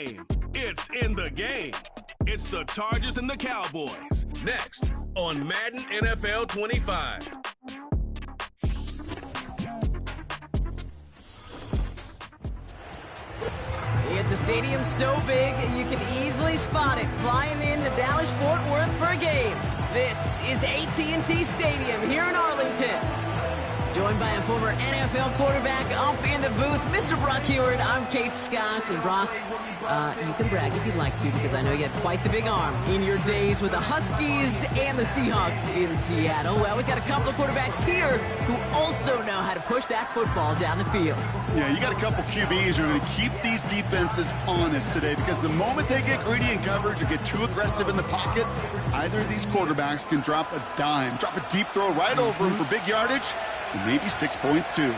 It's in the game. It's the Chargers and the Cowboys. Next on Madden NFL 25. It's a stadium so big you can easily spot it flying into Dallas-Fort Worth for a game. This is AT&T Stadium here in Arlington. Joined by a former NFL quarterback up in the booth, Mr. Brock Heward. I'm Kate Scott. And Brock, you can brag if you'd like to, because I know you had quite the big arm in your days with the Huskies and the Seahawks in Seattle. Well, we've got a couple of quarterbacks here who also know how to push that football down the field. Yeah, you got a couple QBs who are going to keep these defenses honest today, because the moment they get greedy in coverage or get too aggressive in the pocket, either of these quarterbacks can drop a dime, drop a deep throw right over him for big yardage, and maybe 6 points too.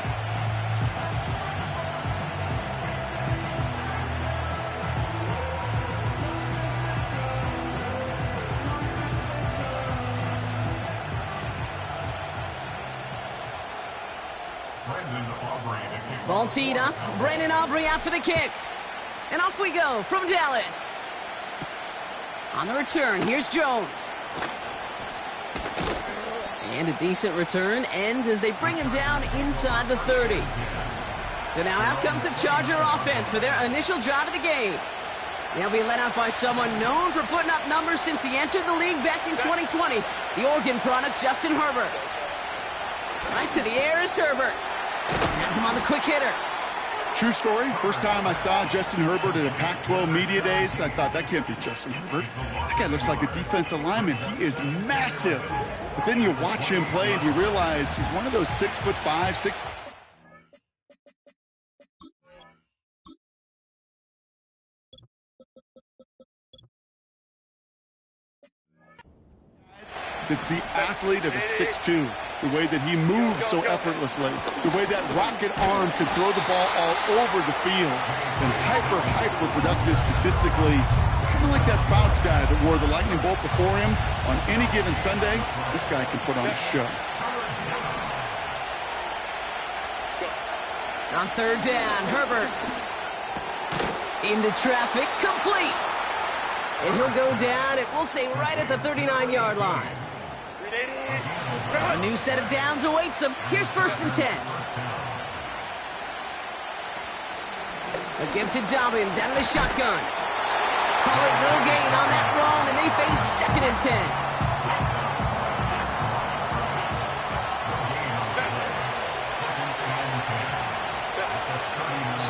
Ball teed up. Brandon Aubrey out for the kick. And off we go from Dallas. On the return, here's Jones. And a decent return ends as they bring him down inside the 30. So now out comes the Charger offense for their initial drive of the game. They'll be led out by someone known for putting up numbers since he entered the league back in 2020, the Oregon product, Justin Herbert. Right to the air is Herbert. Has him on the quick hitter. True story. First time I saw Justin Herbert at a Pac-12 Media Days, I thought, that can't be Justin Herbert. That guy looks like a defensive lineman. He is massive. But then you watch him play and you realize he's one of those 6'5", 6... It's the athlete of a 6'2". The way that he moves so effortlessly. The way that rocket arm can throw the ball all over the field. And hyper productive statistically. Kind of like that Fouts guy that wore the lightning bolt before him. On any given Sunday, this guy can put on a show. On third down, Herbert. Into traffic, complete. And he'll go down, and we'll say right at the 39-yard line. A new set of downs awaits him. Here's 1st and 10. A give to Dobbins out of the shotgun. Call it no gain on that run, and they face 2nd and 10.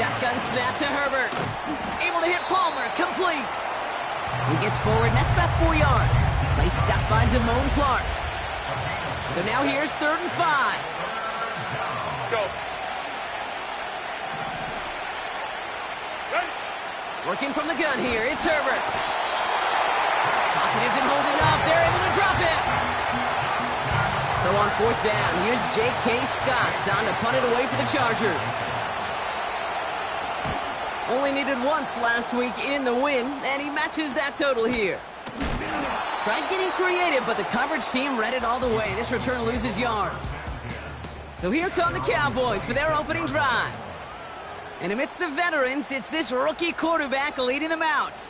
Shotgun snap to Herbert. Able to hit Palmer, complete. He gets forward, and that's about 4 yards. Play stopped by Damone Clark. So now here's 3rd and 5. Go. Ready. Working from the gun here, it's Herbert. Pocket isn't holding up. They're able to drop it. So on 4th down, here's J.K. Scott on to punt it away for the Chargers. Only needed once last week in the win, and he matches that total here. Tried getting creative, but the coverage team read it all the way. This return loses yards. So here come the Cowboys for their opening drive. And amidst the veterans, it's this rookie quarterback leading them out.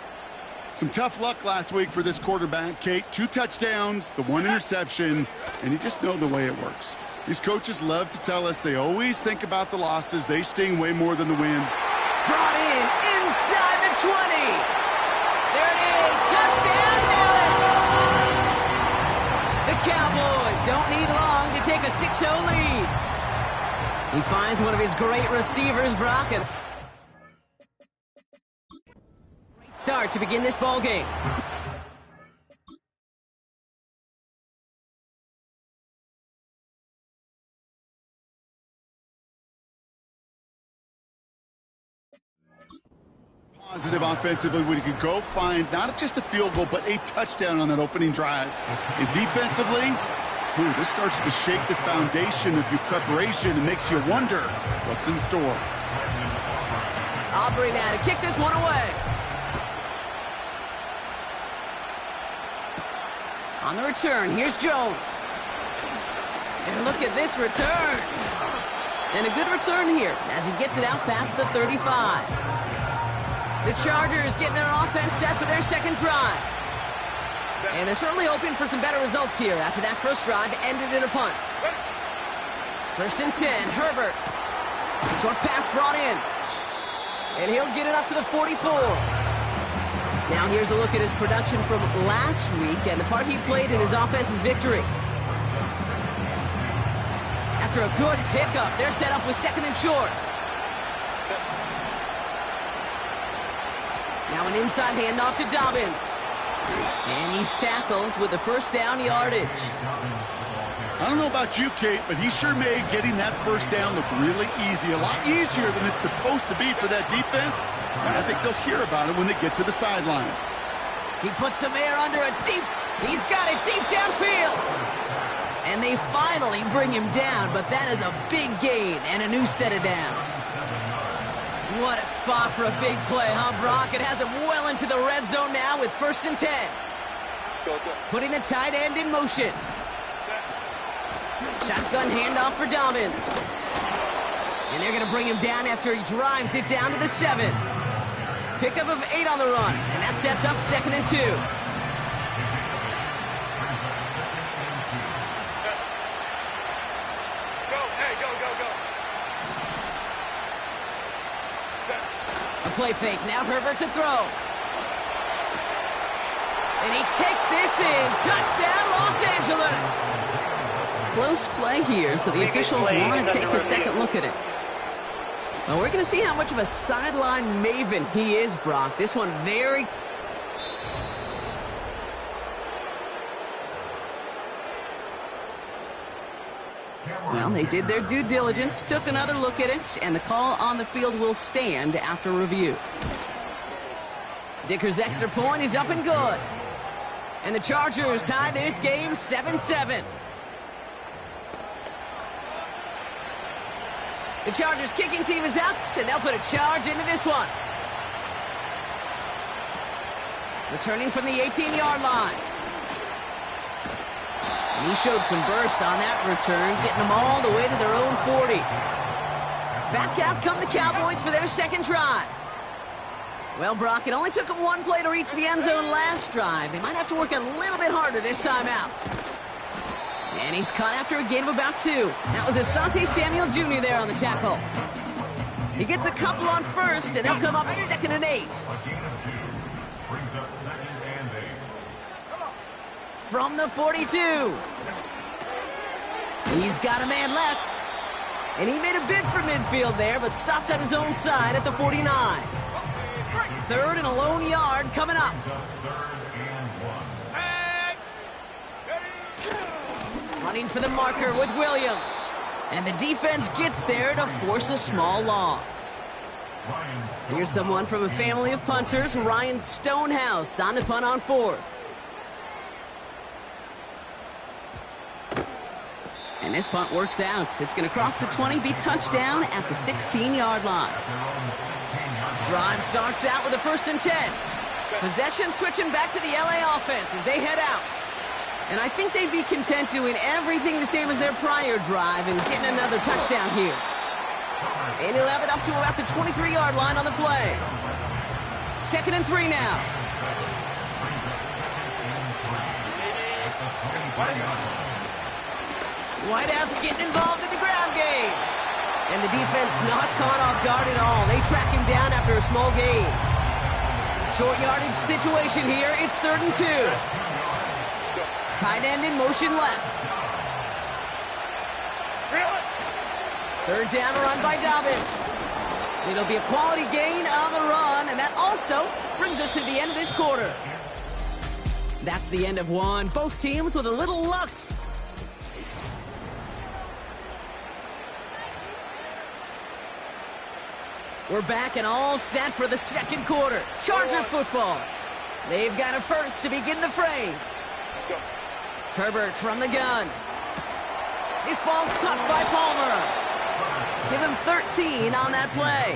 Some tough luck last week for this quarterback, Kate. 2 touchdowns, the 1 interception, and you just know the way it works. These coaches love to tell us they always think about the losses. They sting way more than the wins. Brought in inside the 20. There it is, touchdown Dallas. The Cowboys don't need long to take a 6-0 lead. He finds one of his great receivers, Brock. And great start to begin this ball game. Positive offensively when you could go find not just a field goal, but a touchdown on that opening drive. And defensively, this starts to shake the foundation of your preparation and makes you wonder what's in store. Aubrey now to kick this one away. On the return, here's Jones. And look at this return. And a good return here as he gets it out past the 35. The Chargers getting their offense set for their second drive. And they're certainly hoping for some better results here after that first drive ended in a punt. 1st and 10, Herbert. Short pass brought in. And he'll get it up to the 44. Now here's a look at his production from last week and the part he played in his offense's victory. After a good pickup, they're set up with 2nd and short. Now an inside handoff to Dobbins. And he's tackled with the first down yardage. I don't know about you, Kate, but he sure made getting that first down look really easy. A lot easier than it's supposed to be for that defense. And I think they'll hear about it when they get to the sidelines. He puts some air under a deep. He's got it deep downfield. And they finally bring him down, but that is a big gain and a new set of downs. What a spot for a big play, huh, Brock? It has him well into the red zone now with 1st and 10. Putting the tight end in motion. Shotgun handoff for Dobbins. And they're going to bring him down after he drives it down to the 7. Pickup of 8 on the run, and that sets up 2nd and 2. Play fake. Now Herbert to throw. And he takes this in. Touchdown, Los Angeles. Close play here, so the officials want to take a second look at it. Well, we're going to see how much of a sideline maven he is, Brock. This one very... Well, they did their due diligence, took another look at it, and the call on the field will stand after review. Dicker's extra point is up and good. And the Chargers tie this game 7-7. The Chargers kicking team is out, and they'll put a charge into this one. Returning from the 18-yard line. And he showed some burst on that return, getting them all the way to their own 40. Back out come the Cowboys for their second drive. Well, Brock, it only took them one play to reach the end zone last drive. They might have to work a little bit harder this time out. And he's caught after a gain of about 2. That was Asante Samuel Jr. there on the tackle. He gets a couple on first, and they'll come up 2nd and 8. From the 42. He's got a man left. And he made a bid for midfield there, but stopped on his own side at the 49. 3rd and a lone yard coming up. Running for the marker with Williams. And the defense gets there to force a small loss. Here's someone from a family of punters, Ryan Stonehouse, on the punt on 4th. And this punt works out. It's going to cross the 20, be touchdown at the 16-yard line. Drive starts out with a 1st and 10. Possession switching back to the LA offense as they head out. And I think they'd be content doing everything the same as their prior drive and getting another touchdown here. And he'll have it up to about the 23-yard line on the play. 2nd and 3 now. Whiteout's getting involved in the ground game. And the defense not caught off guard at all. They track him down after a small gain. Short yardage situation here. It's 3rd and 2. Tight end in motion left. 3rd down, a run by Dobbins. It'll be a quality gain on the run, and that also brings us to the end of this quarter. That's the end of one. Both teams with a little luck. We're back and all set for the second quarter. Charger football. They've got a first to begin the frame. Herbert from the gun. This ball's caught by Palmer. Give him 13 on that play.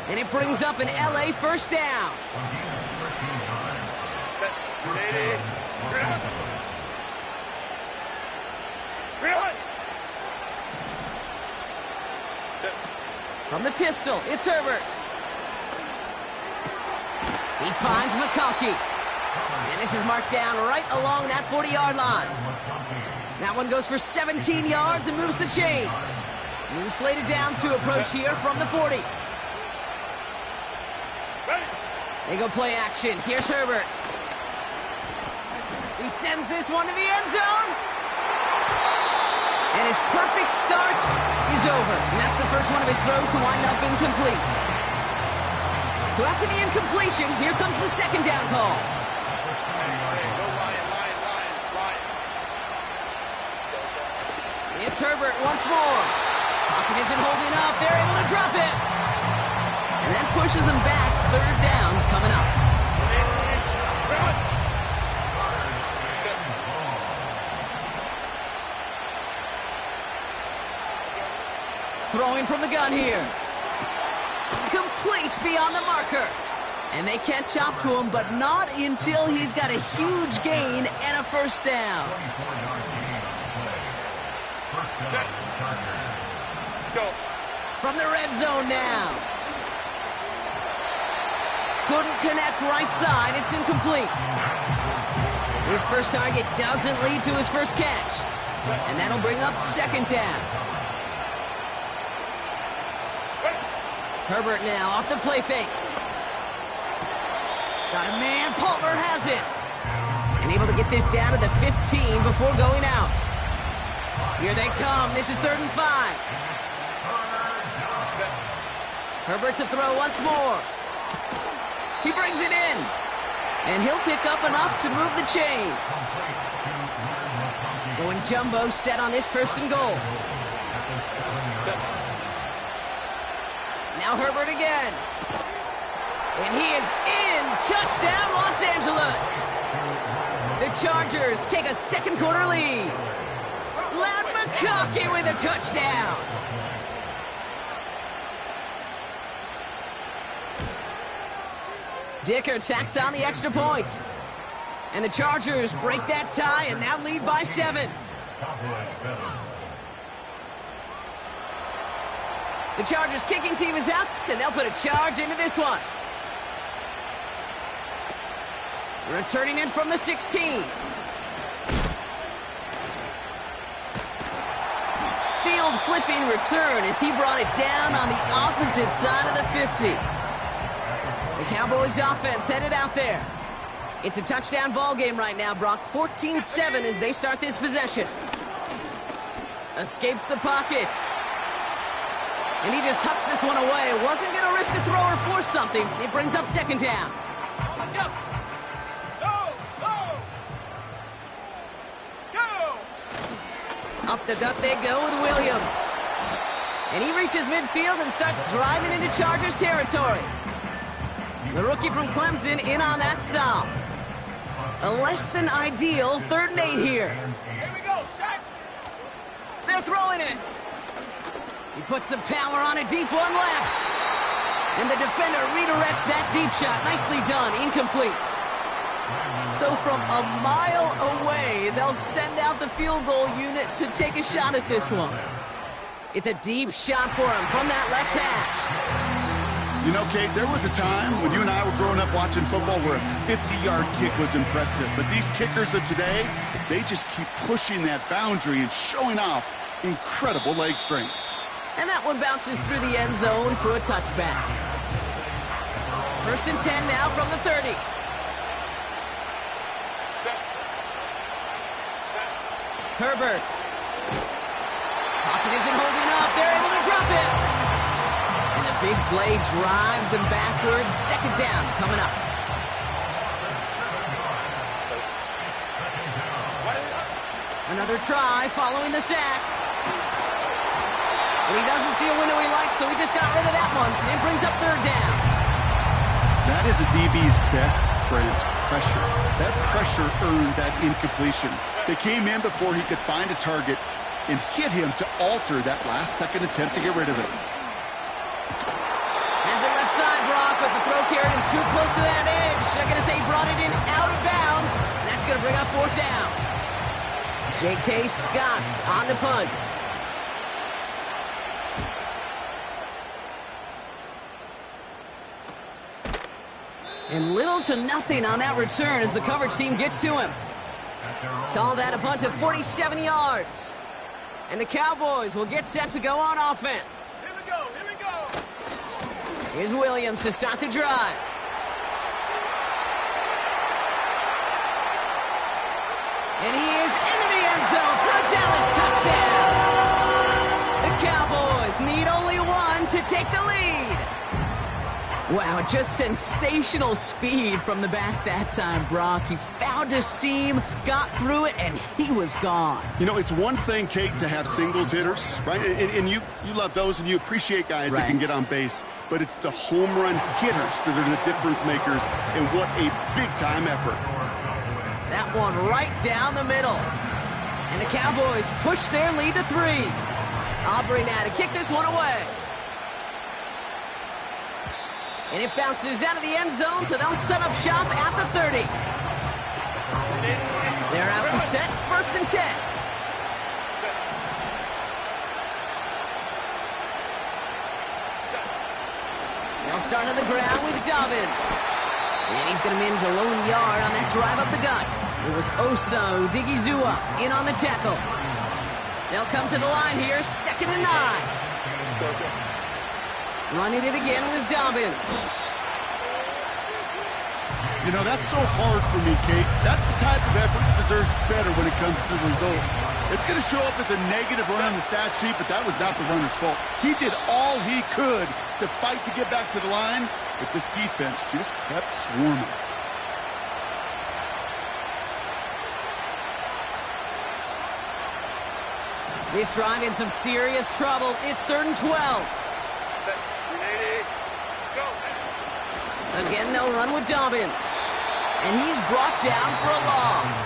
And it brings up an LA first down. From the pistol, it's Herbert. He finds McConkey. And this is marked down right along that 40-yard line. That one goes for 17 yards and moves the chains. New slated downs to approach here from the 40. They go play action. Here's Herbert. He sends this one to the end zone. And his perfect start is over. And that's the first one of his throws to wind up incomplete. So after the incompletion, here comes the second down call. It's Herbert once more. Pocket isn't holding up. They're able to drop it. And that pushes him back. Third down coming up. Throwing from the gun here. Complete beyond the marker. And they can't chop to him, but not until he's got a huge gain and a first down. Go. From the red zone now. Couldn't connect right side. It's incomplete. His first target doesn't lead to his first catch. And that'll bring up second down. Herbert now off the play fake. Got a man. Palmer has it. And able to get this down to the 15 before going out. Here they come. This is 3rd and 5. Herbert to throw once more. He brings it in. And he'll pick up enough to move the chains. Going jumbo set on this 1st and goal. Now Herbert again. And he is in. Touchdown, Los Angeles. The Chargers take a second quarter lead. Loud McConkey with a touchdown. Dicker tacks on the extra point. And the Chargers break that tie and now lead by 7. The Chargers kicking team is out, and they'll put a charge into this one. Returning in from the 16. Field flipping return as he brought it down on the opposite side of the 50. The Cowboys offense headed out there. It's a touchdown ball game right now, Brock. 14-7 as they start this possession. Escapes the pocket. And he just hucks this one away. Wasn't going to risk a throw or force something. It brings up second down. Up the gut they go with Williams. And he reaches midfield and starts driving into Chargers territory. The rookie from Clemson in on that stop. A less than ideal 3rd and 8 here. Here we go, set. They're throwing it. He puts some power on a deep one left. And the defender redirects that deep shot. Nicely done. Incomplete. So from a mile away, they'll send out the field goal unit to take a shot at this one. It's a deep shot for him from that left hash. You know, Kate, there was a time when you and I were growing up watching football where a 50-yard kick was impressive. But these kickers of today, they just keep pushing that boundary and showing off incredible leg strength. And that one bounces through the end zone for a touchback. 1st and 10 now from the 30. Herbert. Pocket isn't holding up. They're able to drop it. And the big play drives them backwards. Second down coming up. Another try following the sack. And he doesn't see a window he likes, so he just got rid of that one. And it brings up 3rd down. That is a DB's best friend, pressure. That pressure earned that incompletion. They came in before he could find a target and hit him to alter that last-second attempt to get rid of it. Has it left side, Brock, but the throw carried him too close to that edge. They're going to say he brought it in out of bounds. And that's going to bring up 4th down. J.K. Scott's on the punt. And little to nothing on that return as the coverage team gets to him. Call that a punt of 47 yards. And the Cowboys will get set to go on offense. Here we go, here we go. Here's Williams to start the drive. And he is into the end zone for a Dallas touchdown. The Cowboys need only one to take the lead. Wow, just sensational speed from the back that time, Brock. He found a seam, got through it, and he was gone. You know, it's one thing, Kate, to have singles hitters, right? And you love those, and you appreciate guys that can get on base. But it's the home run hitters that are the difference makers, and what a big-time effort. That one right down the middle. And the Cowboys push their lead to 3. Aubrey now to kick this one away. And it bounces out of the end zone, so they'll set up shop at the 30. They're out and set, 1st and 10. They'll start on the ground with Dobbins. And he's going to manage a lone yard on that drive up the gut. It was Osa Odigizua in on the tackle. They'll come to the line here, 2nd and 9. Running it again with Dobbins. You know, that's so hard for me, Kate. That's the type of effort that deserves better when it comes to the results. It's going to show up as a negative run on the stat sheet, but that was not the runner's fault. He did all he could to fight to get back to the line, but this defense just kept swarming. This drive in some serious trouble. It's 3rd and 12. Again, they'll run with Dobbins. And he's brought down for a loss.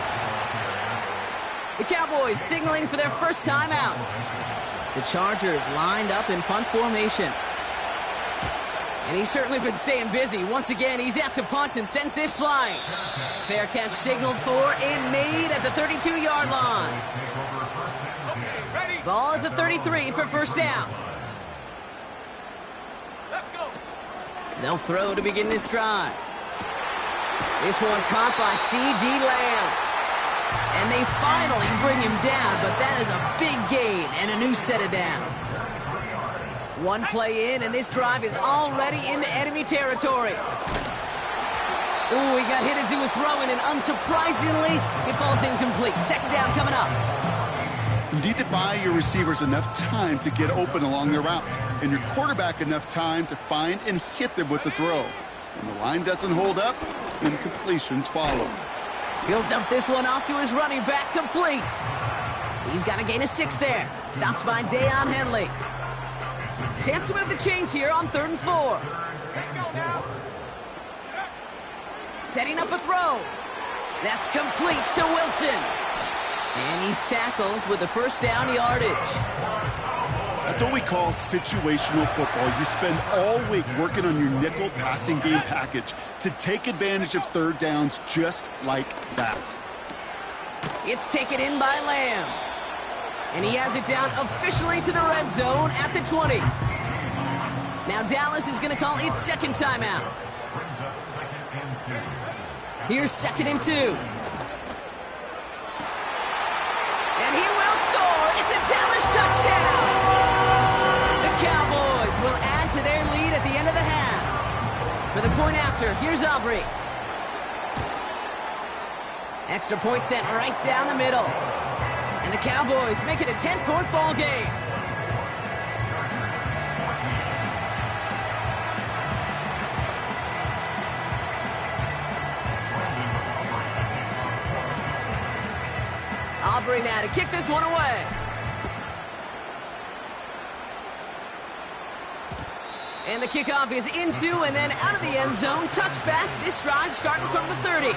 The Cowboys signaling for their first time out. The Chargers lined up in punt formation. And he's certainly been staying busy. Once again, he's out to punt and sends this flying. Fair catch signaled for and made at the 32-yard line. Ball at the 33 for first down. They'll throw to begin this drive. This one caught by C.D. Lamb. And they finally bring him down, but that is a big gain and a new set of downs. One play in, and this drive is already into enemy territory. Ooh, he got hit as he was throwing, and unsurprisingly, it falls incomplete. 2nd down coming up. You need to buy your receivers enough time to get open along their route, and your quarterback enough time to find and hit them with the throw. When the line doesn't hold up, incompletions follow. He'll dump this one off to his running back, complete. He's got a gain of 6 there. Stopped by Deion Henley. Chance to move the chains here on 3rd and 4. Let's go now. Setting up a throw. That's complete to Wilson. And he's tackled with the first down yardage. That's what we call situational football. You spend all week working on your nickel passing game package to take advantage of 3rd downs just like that. It's taken in by Lamb. And he has it down officially to the red zone at the 20. Now Dallas is going to call its 2nd timeout. Here's 2nd and 2. And he will score. It's a Dallas touchdown. The Cowboys will add to their lead at the end of the half. For the point after, here's Aubrey. Extra point sent right down the middle. And the Cowboys make it a 10-point ball game. Aubrey now to kick this one away. And the kickoff is into and then out of the end zone. Touchback. This drive starting from the 30.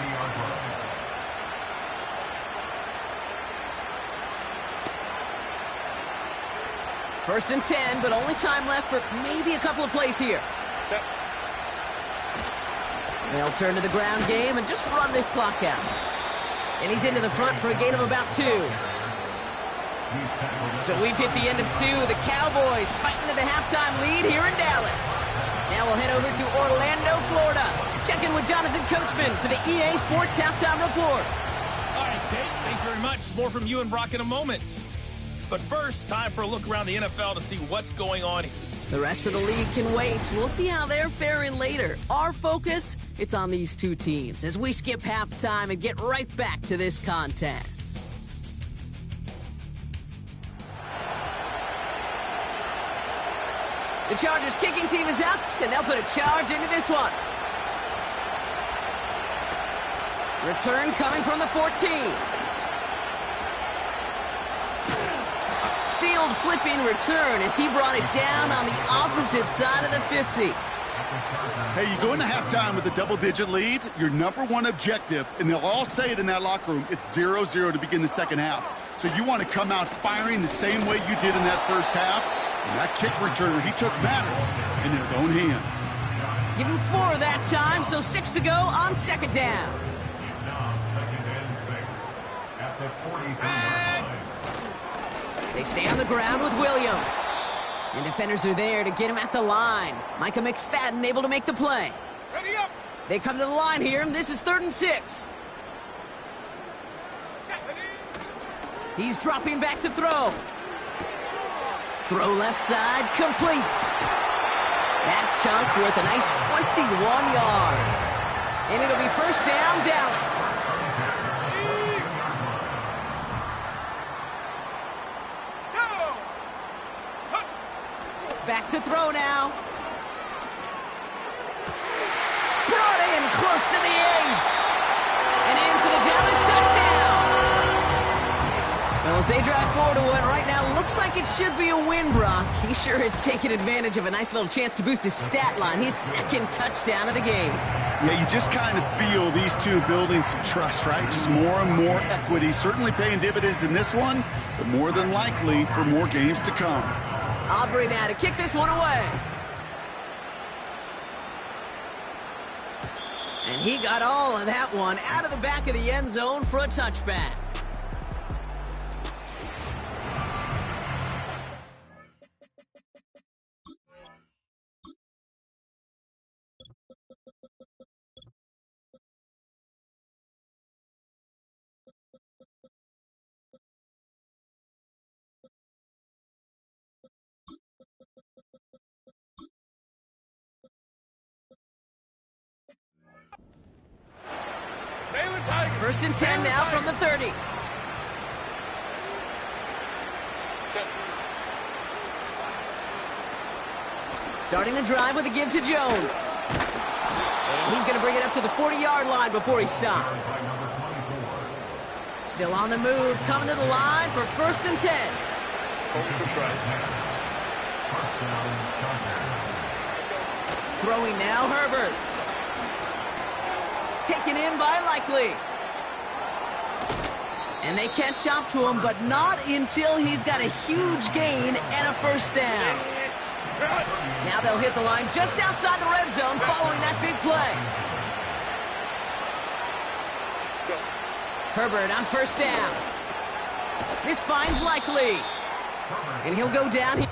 First and 10, but only time left for maybe a couple of plays here. They'll turn to the ground game and just run this clock out. And he's into the front for a gain of about 2. So we've hit the end of 2. The Cowboys fighting to the halftime lead here in Dallas. Now we'll head over to Orlando, Florida. Check in with Jonathan Coachman for the EA Sports Halftime Report. All right, Kate, thanks very much. More from you and Brock in a moment. But first, time for a look around the NFL to see what's going on. The rest of the league can wait. We'll see how they're faring later. Our focus, it's on these two teams as we skip halftime and get right back to this contest. The Chargers kicking team is out, and they'll put a charge into this one. Return coming from the 14. Field flipping return as he brought it down on the opposite side of the 50. Hey, you go into halftime with a double-digit lead, your number one objective, and they'll all say it in that locker room, it's 0-0 to begin the second half. So you want to come out firing the same way you did in that first half. And that kick returner, he took matters in his own hands. Give him 4 that time, so 6 to go on second down. They stay on the ground with Williams. And defenders are there to get him at the line. Micah McFadden able to make the play. Ready up. They come to the line here, and this is 3rd and 6. He's dropping back to throw. Throw left side, complete. That chunk worth a nice 21 yards. And it'll be first down, Dallas. Back to throw now. Brought in close to the 8. And in for the Dallas touchdown. Well, as they drive forward to win right now, looks like it should be a win, Brock. He sure has taken advantage of a nice little chance to boost his stat line. His second touchdown of the game. Yeah, you just kind of feel these two building some trust, right? Just more and more equity. Certainly paying dividends in this one, but more than likely for more games to come. Aubrey now to kick this one away. And he got all of that one out of the back of the end zone for a touchback. First and 10 now from the 30. Starting the drive with a give to Jones. And he's going to bring it up to the 40-yard line before he stops. Still on the move, coming to the line for first and 10. Throwing now, Herbert. Taken in by Likely. And they catch up to him, but not until he's got a huge gain and a first down. Now they'll hit the line just outside the red zone following that big play. Herbert on first down. This finds Likely. And he'll go down.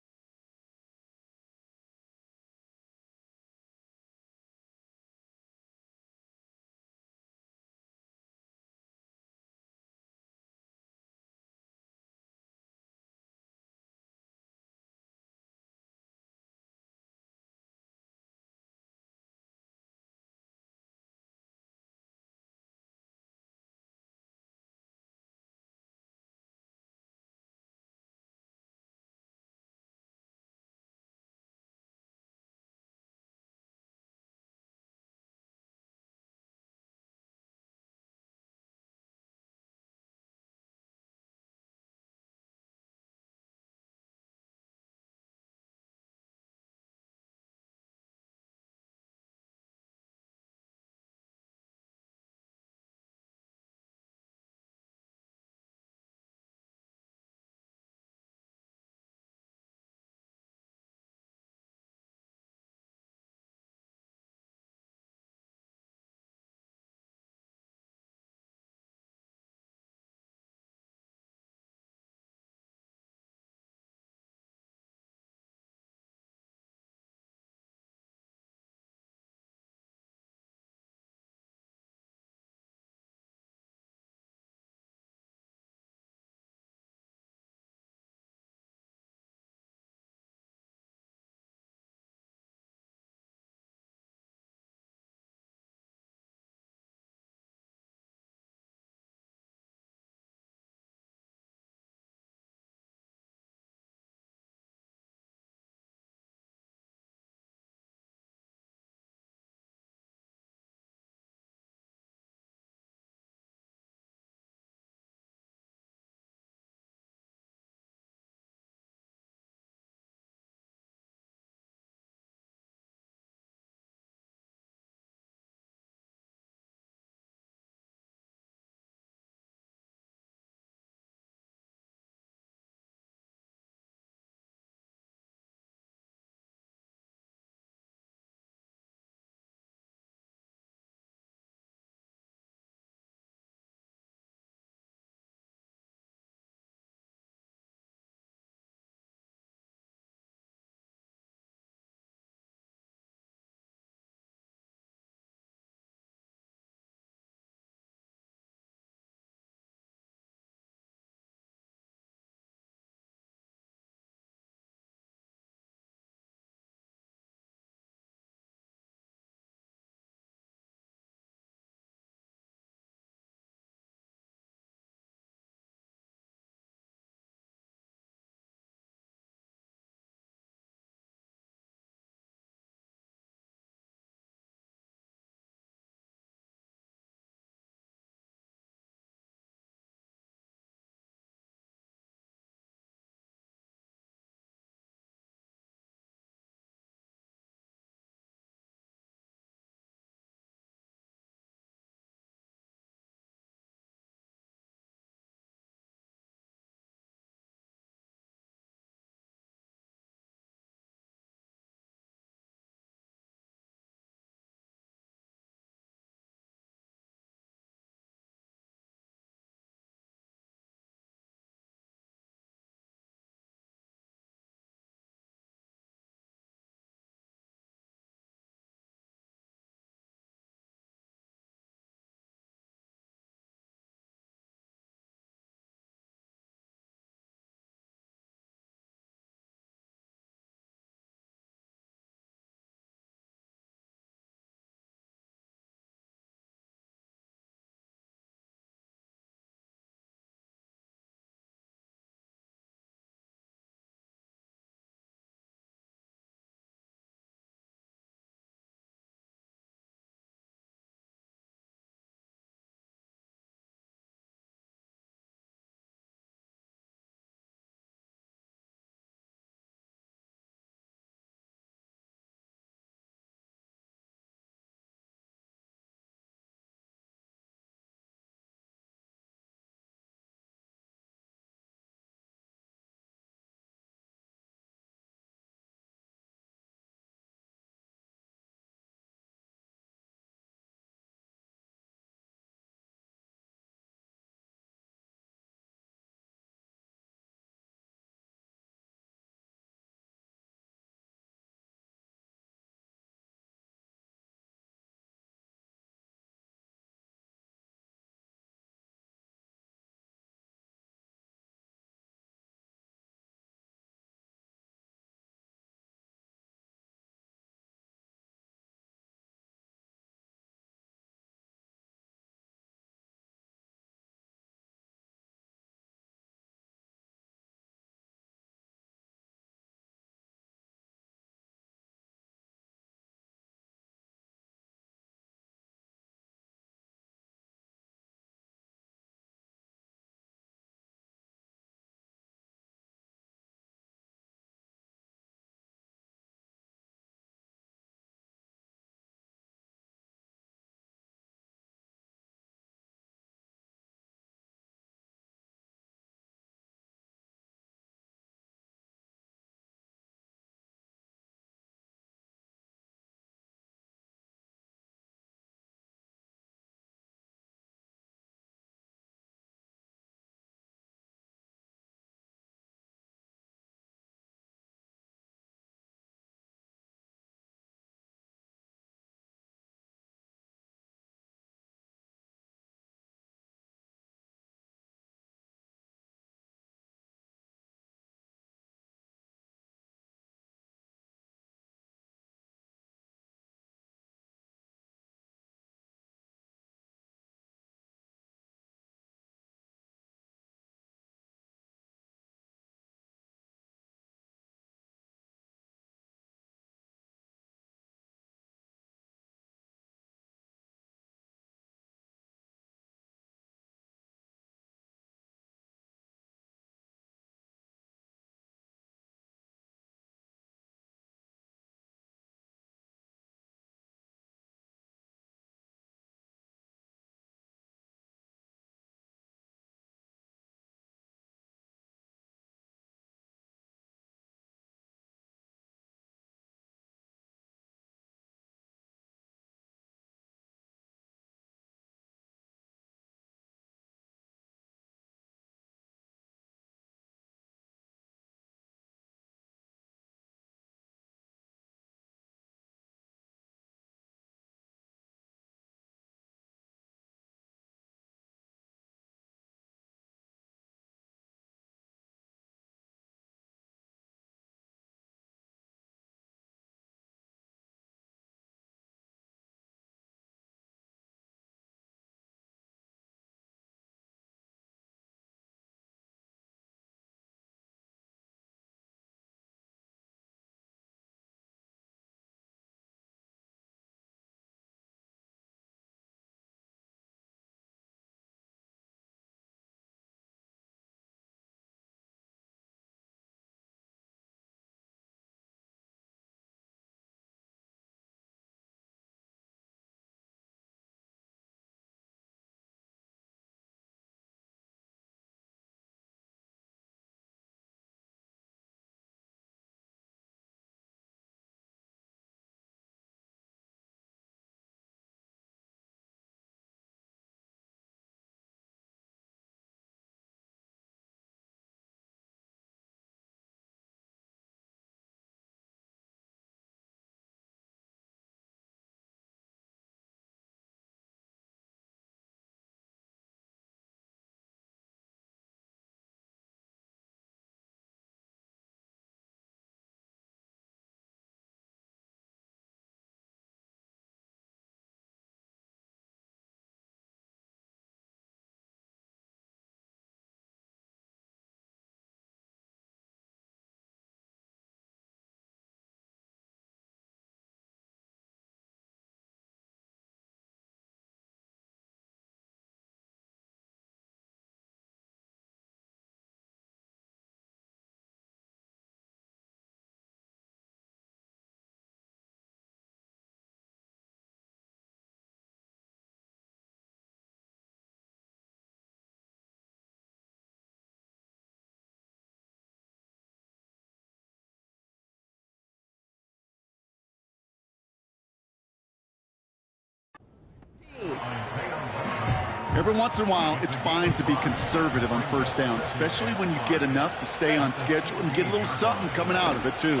Every once in a while, it's fine to be conservative on first down, especially when you get enough to stay on schedule and get a little something coming out of it, too.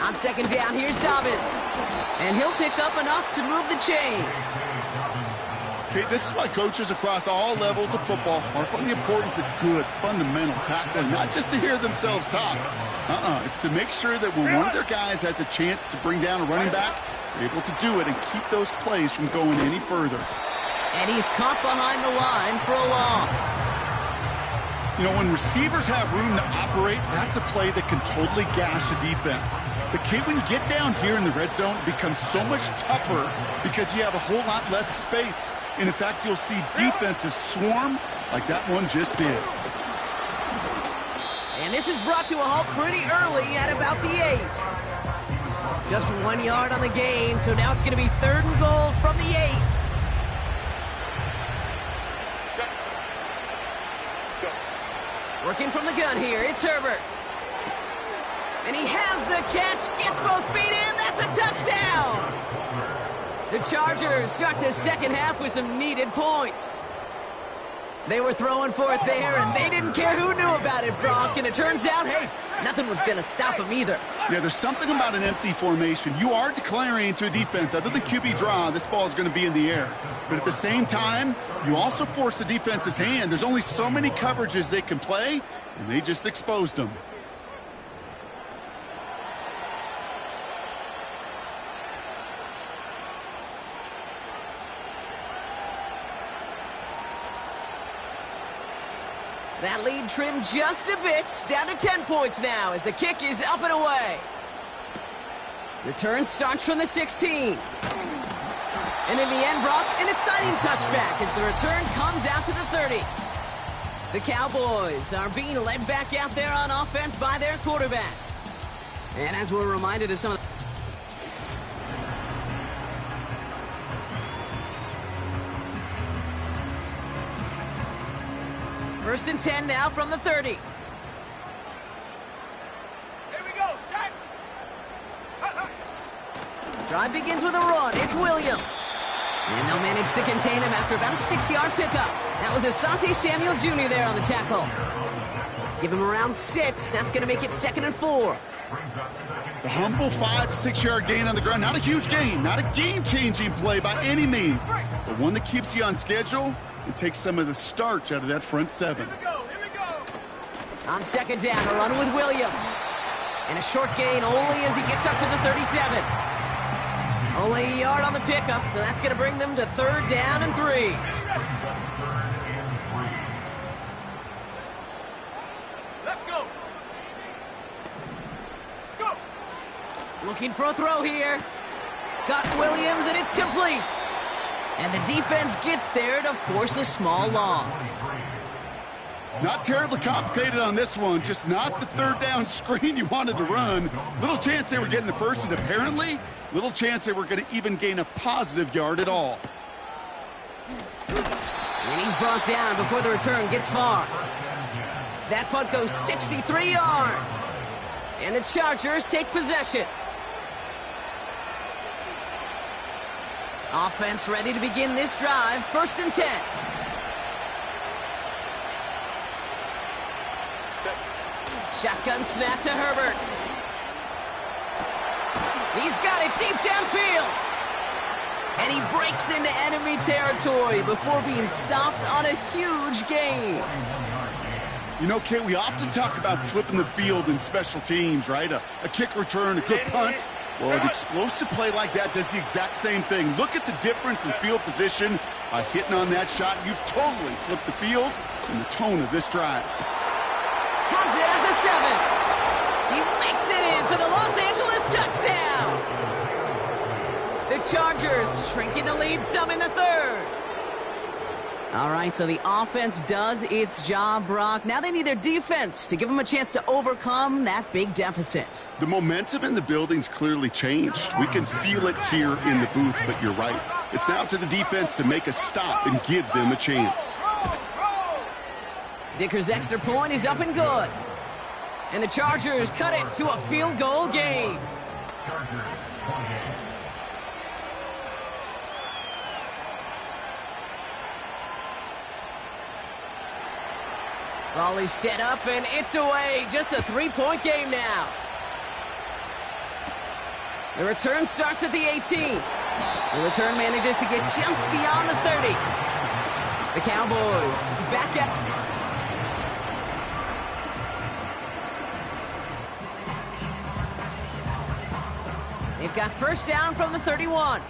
On second down, here's Dobbins. And he'll pick up enough to move the chains. Okay, this is why coaches across all levels of football harp on the importance of good, fundamental tackling, not just to hear themselves talk. It's to make sure that when one of their guys has a chance to bring down a running back, they're able to do it and keep those plays from going any further. And he's caught behind the line for a loss. You know, when receivers have room to operate, that's a play that can totally gash a defense. But, Kate, when you get down here in the red zone, it becomes so much tougher because you have a whole lot less space. And, in fact, you'll see defenses swarm like that one just did. And this is brought to a halt pretty early at about the 8. Just 1 yard on the gain, so now it's going to be 3rd and goal from the 8. Working from the gun here, it's Herbert. And he has the catch, gets both feet in, that's a touchdown! The Chargers start the second half with some needed points. They were throwing for it there, and they didn't care who knew about it, Brock. And it turns out, hey, nothing was going to stop them either. Yeah, there's something about an empty formation. You are declaring to a defense, other than QB draw, this ball is going to be in the air. But at the same time, you also force the defense's hand. There's only so many coverages they can play, and they just exposed them. That lead trimmed just a bit, down to 10 points now as the kick is up and away. Return starts from the 16. And in the end, Brock, an exciting touchback as the return comes out to the 30. The Cowboys are being led back out there on offense by their quarterback. And as we're reminded of some of the 1st and 10 now from the 30. Here we go, set. Drive begins with a run. It's Williams. And they'll manage to contain him after about a 6-yard pickup. That was Asante Samuel Jr. there on the tackle. Give him around 6. That's going to make it 2nd and 4. The humble 5 to 6 yard gain on the ground. Not a huge gain, not a game-changing play by any means, but one that keeps you on schedule and takes some of the starch out of that front 7. Here we go, here we go. On 2nd down, a run with Williams. And a short gain only as he gets up to the 37. Only a yard on the pickup, so that's going to bring them to 3rd down and 3. Let's go. Go. Looking for a throw here. Got Williams, and it's complete. And the defense gets there to force a small loss. Not terribly complicated on this one, just not the 3rd down screen you wanted to run. Little chance they were getting the first, and apparently, little chance they were going to even gain a positive yard at all. And he's brought down before the return gets far. That punt goes 63 yards. And the Chargers take possession. Offense ready to begin this drive. 1st and 10. Shotgun snap to Herbert. He's got it deep downfield. And he breaks into enemy territory before being stopped on a huge gain. You know, Kate, we often talk about flipping the field in special teams, right? A kick return, a good punt. Well, an explosive play like that does the exact same thing. Look at the difference in field position. By hitting on that shot, you've totally flipped the field and the tone of this drive. Has it at the 7. He makes it in for the Los Angeles touchdown. The Chargers shrinking the lead some in the 3rd. All right, so the offense does its job, Brock. Now they need their defense to give them a chance to overcome that big deficit. The momentum in the building's clearly changed. We can feel it here in the booth, but you're right. It's now to the defense to make a stop and give them a chance. Dicker's extra point is up and good. And the Chargers cut it to a field goal game. Volley set up, and it's away. Just a 3-point game now. The return starts at the 18. The return manages to get just beyond the 30. The Cowboys back at... They've got first down from the 31.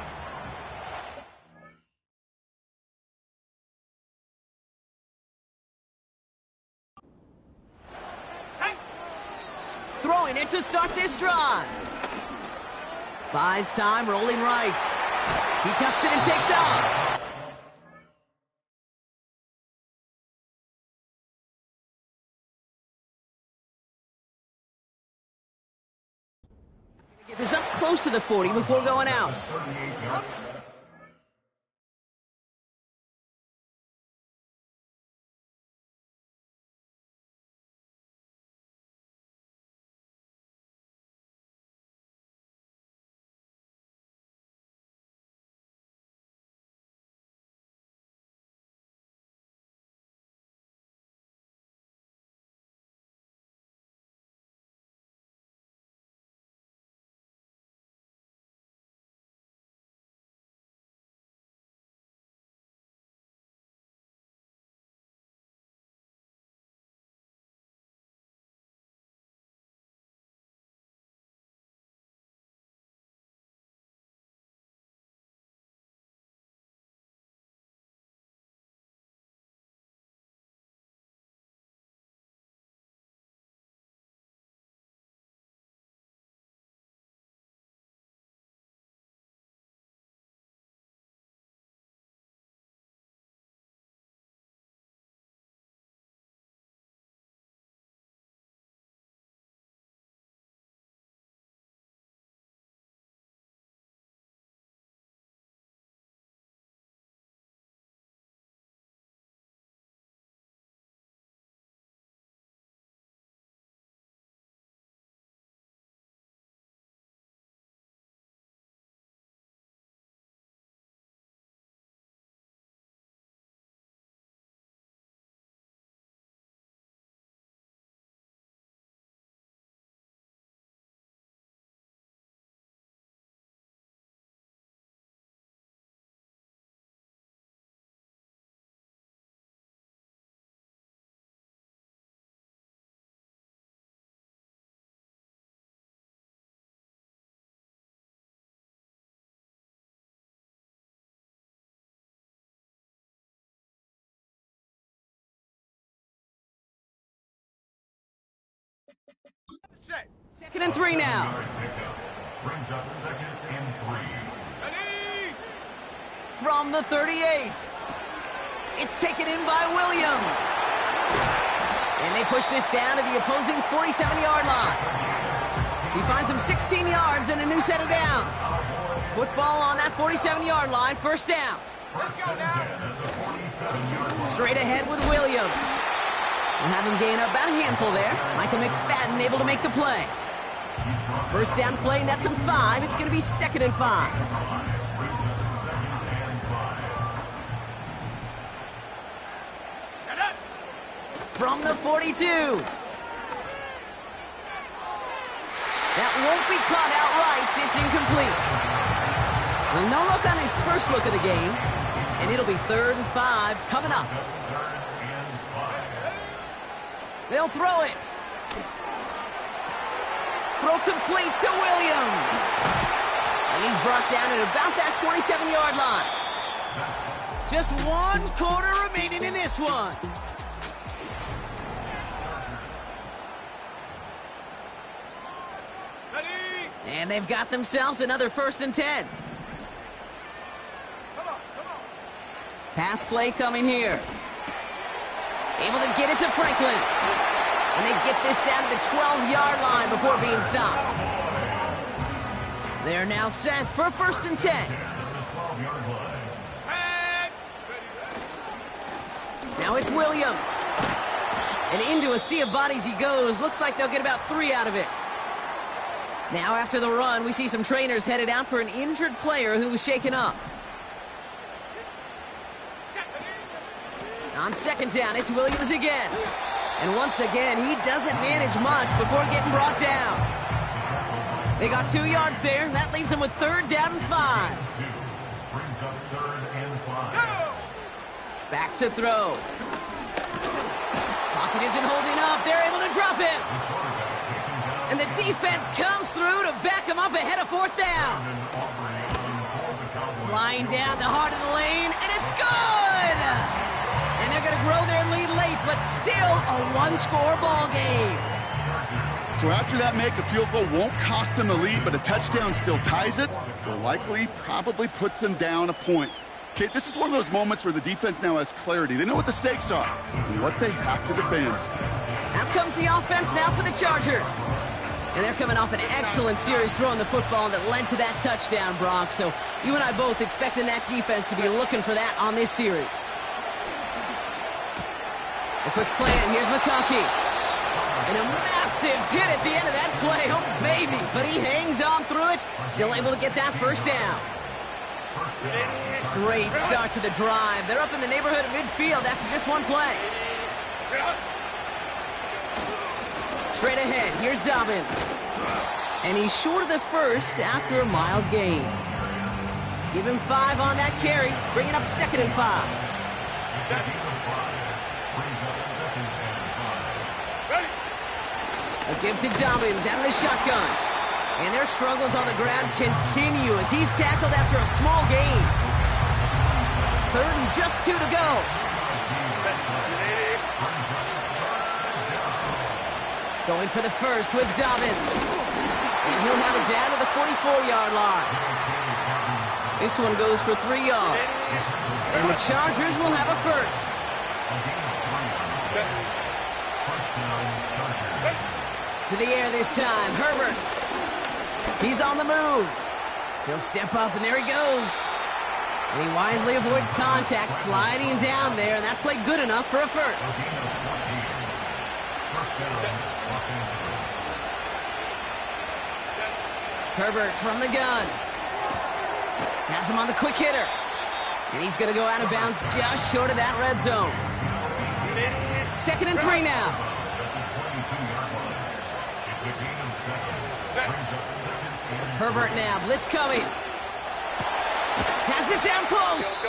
Throwing it to start this drive. Buys time, rolling right. He tucks it and takes off. Get this up close to the 40 before going out. Set. 2nd and 3 now. Brings up 2nd and 3. Ready. From the 38. It's taken in by Williams. And they push this down to the opposing 47-yard line. He finds him 16 yards and a new set of downs. Football on that 47-yard line, first down. Let's go now. Straight ahead with Williams. We'll have him gain about a handful there. Micah McFadden able to make the play. First down play, nets him 5. It's going to be 2nd and 5. Set up. From the 42. That won't be caught outright. It's incomplete. Well, no look on his first look of the game. And it'll be 3rd and 5 coming up. They'll throw it. Throw complete to Williams. And he's brought down at about that 27-yard line. Just 1 quarter remaining in this one. Ready. And they've got themselves another 1st and 10. Come on. Pass play coming here. Able to get it to Franklin. And they get this down to the 12-yard line before being stopped. They're now set for 1st and 10. Set. Now it's Williams. And into a sea of bodies he goes. Looks like they'll get about 3 out of it. Now after the run, we see some trainers headed out for an injured player who was shaken up. On 2nd down, it's Williams again. And once again, he doesn't manage much before getting brought down. They got 2 yards there. That leaves them with 3rd down and 5. Brings up 3rd and 5. Back to throw. Pocket isn't holding up. They're able to drop him. And the defense comes through to back him up ahead of 4th down. Flying down the heart of the lane, and it's good! And they're going to grow their lead late, but still a 1-score ball game. So after that make, a field goal won't cost them the lead, but a touchdown still ties it, or likely probably puts them down a point. Okay, this is one of those moments where the defense now has clarity. They know what the stakes are and what they have to defend. Out comes the offense now for the Chargers. And they're coming off an excellent series throwing the football that led to that touchdown, Brock. So you and I both expecting that defense to be looking for that on this series. A quick slant. Here's McConkey. And a massive hit at the end of that play. Oh, baby. But he hangs on through it. Still able to get that 1st down. Great start to the drive. They're up in the neighborhood of midfield after just 1 play. Straight ahead, here's Dobbins. And he's short of the 1st after a mild gain. Give him 5 on that carry, bringing up 2nd and 5. A give to Dobbins out of the shotgun. And their struggles on the ground continue as he's tackled after a small gain. 3rd and just 2 to go. Going for the 1st with Dobbins. And he'll have it down to the 44-yard line. This one goes for 3 yards. And the Chargers will have a 1st. To the air this time, Herbert. He's on the move. He'll step up, and there he goes. And he wisely avoids contact, sliding down there, and that played good enough for a 1st. Herbert from the gun. Has him on the quick hitter. And he's going to go out of bounds just short of that red zone. 2nd and 3 now. Herbert now, blitz coming. Has it down close.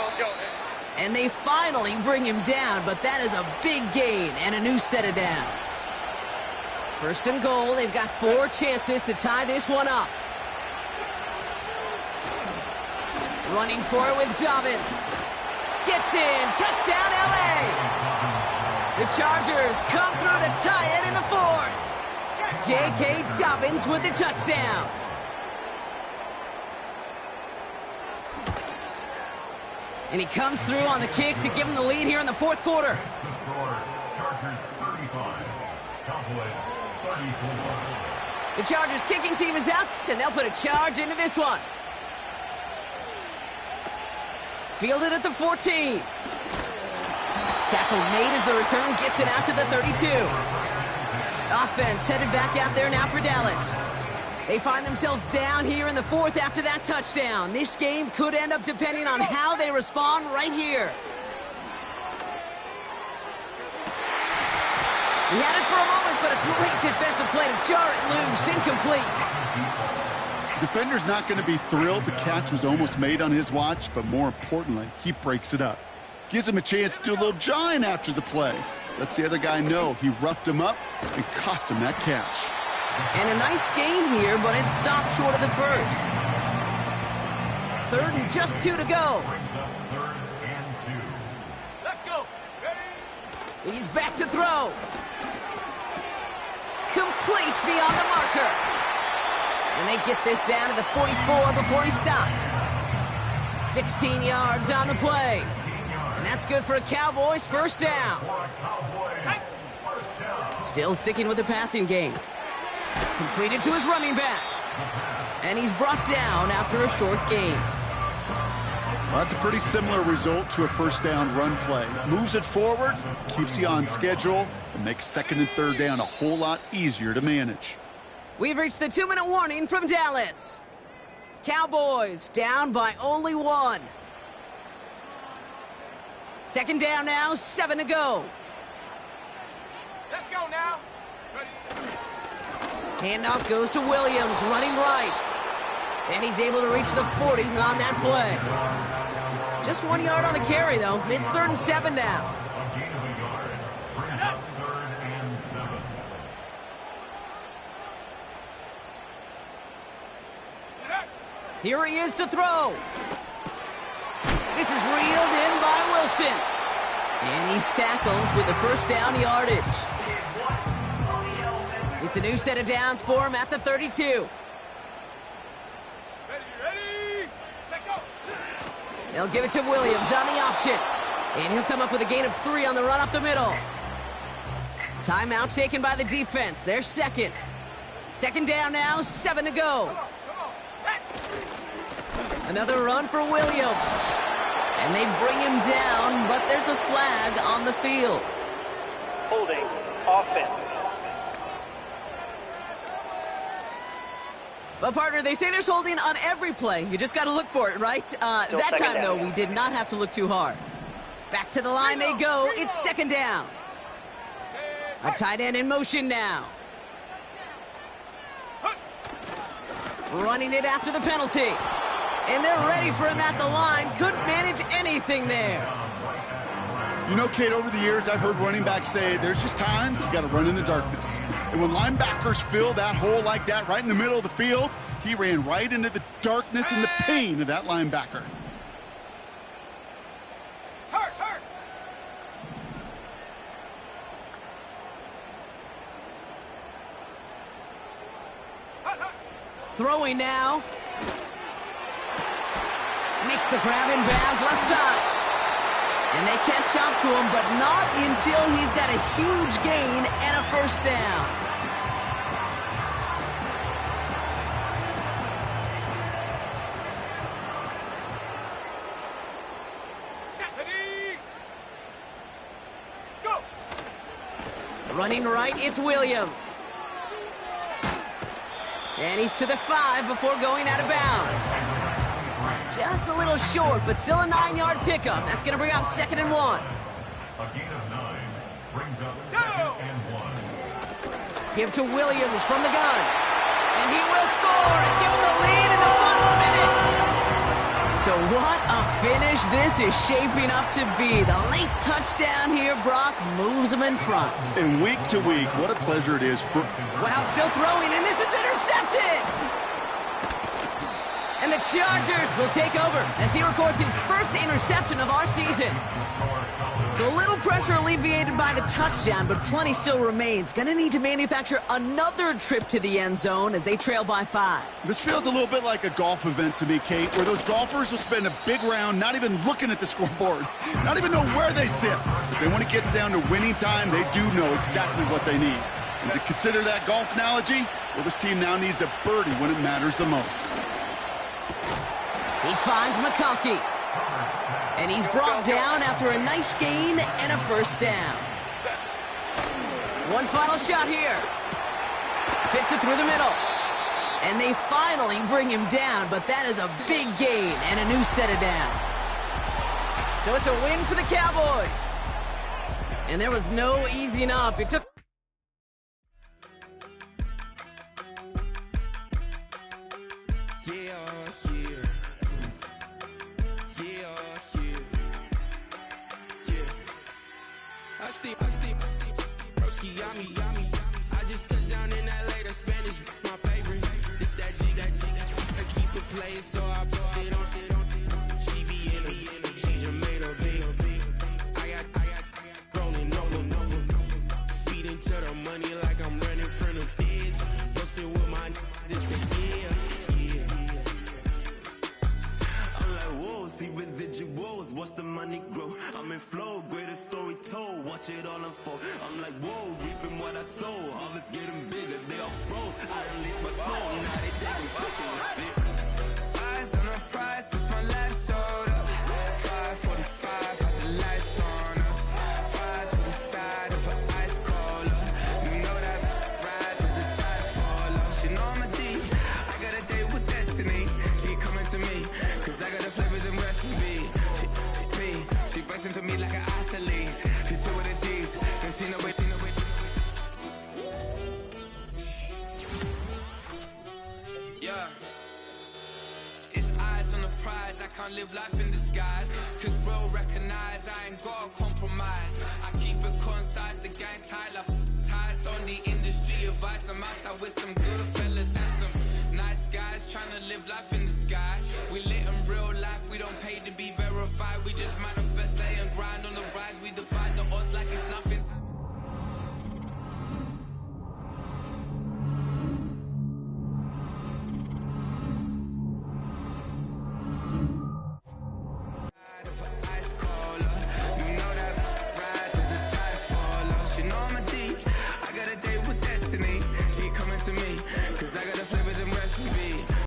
And they finally bring him down, but that is a big gain and a new set of downs. 1st and goal, they've got 4 chances to tie this one up. Running for it with Dobbins. Gets in, touchdown LA. The Chargers come through to tie it in the 4th. J.K. Dobbins with the touchdown. And he comes through on the kick to give him the lead here in the 4th quarter. Chargers 35, Cowboys 34. The Chargers kicking team is out, and they'll put a charge into this one. Fielded at the 14. Tackle made as the return gets it out to the 32. Offense headed back out there now for Dallas. They find themselves down here in the 4th after that touchdown. This game could end up depending on how they respond right here. He had it for a moment, but a great defensive play to jar it loose. Incomplete. Defender's not going to be thrilled the catch was almost made on his watch, but more importantly, he breaks it up. Gives him a chance to do a little jawing after the play. Lets the other guy know he roughed him up and cost him that catch. And a nice gain here, but it stopped short of the 1st. 3rd and just 2 to go. Let's go. Ready? He's back to throw. Complete beyond the marker. And they get this down to the 44 before he stopped. 16 yards on the play. And that's good for a Cowboys 1st down. Still sticking with the passing game. Completed to his running back. And he's brought down after a short gain. Well, that's a pretty similar result to a 1st down run play. Moves it forward, keeps you on schedule, and makes 2nd and 3rd down a whole lot easier to manage. We've reached the 2-minute warning from Dallas. Cowboys down by only 1. 2nd down now, 7 to go. Let's go now. Handoff goes to Williams, running right. And he's able to reach the 40 on that play. Just 1 yard on the carry, though. It's 3rd and 7 now. A gain of a yard. Brings up 3rd and 7. Here he is to throw. This is reeled in by Wilson. And he's tackled with the first down yardage. It's a new set of downs for him at the 32. Ready, set, go. They'll give it to Williams on the option. And he'll come up with a gain of 3 on the run up the middle. Timeout taken by the defense. They're second. Second down now, 7 to go. Come on, set. Another run for Williams. And they bring him down, but there's a flag on the field. Holding offense. But, partner, they say there's holding on every play. You just got to look for it, right? That time, though, we did not have to look too hard. Back to the line they go. It's second down. A tight end in motion now. Running it after the penalty. And they're ready for him at the line. Couldn't manage anything there. You know, Kate, over the years, I've heard running backs say there's just times you got to run in the darkness. And when linebackers fill that hole like that right in the middle of the field, he ran right into the darkness and the pain of that linebacker. Hurt. Throwing now. Makes the grab in bounds left side. And they catch up to him, but not until he's got a huge gain and a first down. Ready, go. Running right, it's Williams. And he's to the 5 before going out of bounds. Just a little short, but still a 9-yard pickup. That's going to bring up 2nd and 1. A gain of 9 brings up 2nd and 1. Give to Williams from the gun. And he will score and give him the lead in the final minute. So what a finish this is shaping up to be. The late touchdown here, Brock, moves him in front. And week to week, what a pleasure it is for... Wow, still throwing, and this is intercepted! And the Chargers will take over as he records his first interception of our season. So a little pressure alleviated by the touchdown, but plenty still remains. Gonna need to manufacture another trip to the end zone as they trail by 5. This feels a little bit like a golf event to me, Kate, where those golfers will spend a big round not even looking at the scoreboard, not even know where they sit. But then when it gets down to winning time, they do know exactly what they need. And to consider that golf analogy, well, this team now needs a birdie when it matters the most. He finds McConkey. And he's brought down after a nice gain and a first down. One final shot here. Fits it through the middle. And they finally bring him down, but that is a big gain and a new set of downs. So it's a win for the Cowboys. And there was no easing up. It took... I just touched down in LA, the Spanish, my favorite. This that G, I keep it playing, so I put it on. She be in me, she just made a big. I got rolling over. Speeding to the money like I'm running from the feds. Posting with my this yeah. I'm like, whoa, see residuals, watch the money grow. I'm in flow, greatest story told, watch it all unfold. I'm like, whoa, reaping what I sow, harvest getting bigger, they all froze. I unleashed my soul, now they taking pictures. Eyes on the prize, it's my last soda. 5:45, got the lights on us. Fries for the side of an ice cola. You know that ride till the tires fall off. She know I'm a D, I got a date with destiny. She coming to me, cause I got the flavors and recipe. She bustin' to me like an athlete. She took with the G's, and she know it. live life in disguise. Cause bro, recognize I ain't gotta compromise. I keep it concise, the gang tight like ties. On the industry advice, I'm outside with some good fellas and some nice guys trying to live life in disguise.